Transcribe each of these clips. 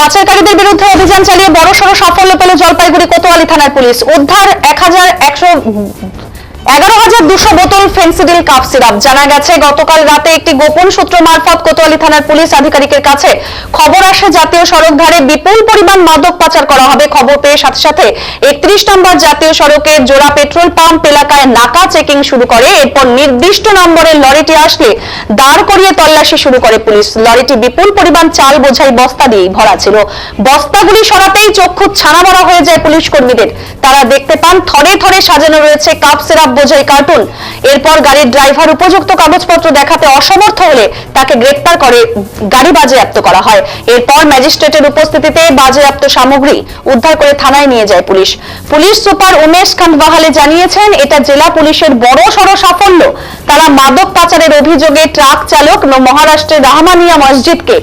পাচারকারীদের বিরুদ্ধে অভিযান চালিয়ে বড়সড় সাফল্য পেল জলপাইগুড়ি কোতোয়ালি থানার পুলিশ। উদ্ধার 11,200 বোতল ফেন্সিডিল কাপ সিরাপ। জানা গেছে গতকাল রাতে একটি গোপন সূত্র মারফত কোতোয়ালি থানার পুলিশ আধিকারিকের কাছে খবর আসে জাতীয় সড়ক ধারে বিপুল পরিমাণ মাদক পাচার করা হবে। খবর পেয়ে সাথে সাথে 31 নম্বর জাতীয় সড়কের জোড়া পেট্রোল পাম্প এলাকায় নাকা চেকিং শুরু করে। এরপর নির্দিষ্ট নম্বরের লরিটি আসলে দাঁড় করিয়ে তল্লাশি শুরু করে পুলিশ। লরিটি বিপুল পরিমাণ চাল বোঝাই বস্তা দিয়ে ভরা ছিল। বস্তাগুলি সরাতেই চক্ষু ছানাবড়া হয়ে যায় পুলিশ কর্মীদের। তারা দেখতে পান থরে থরে সাজানো রয়েছে কাপ সিরাপ বোঝাই কার্টুন। এরপর গাড়ির ড্রাইভার উপযুক্ত কাগজপত্র দেখাতে অসমর্থ হলে তাকে গ্রেফতার করে গাড়ি বাজেয়াপ্ত করা হয়। এরপর ম্যাজিস্ট্রেটের উপস্থিতিতে বাজেয়াপ্ত সামগ্রী উদ্ধার করে থানায় নিয়ে যায় পুলিশ। পুলিশ সুপার উমেশ খানবাহালে জানিয়েছেন, এটা জেলা পুলিশের বড়সড় সাফল্য। তারা মাদক পাচারের অভিযোগে ট্রাক চালক মহারাষ্ট্রের রহমানিয়া মসজিদকে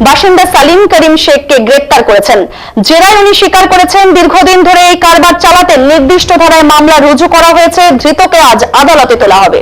বাসিন্দা সালিম করিম শেখকে গ্রেপ্তার করেছেন। জেরায় উনি স্বীকার করেছেন দীর্ঘদিন ধরে এই কারবার চালাতেন। নির্দিষ্ট ধারায় মামলা রুজু করা হয়েছে। ধৃতকে আজ আদালতে তোলা হবে।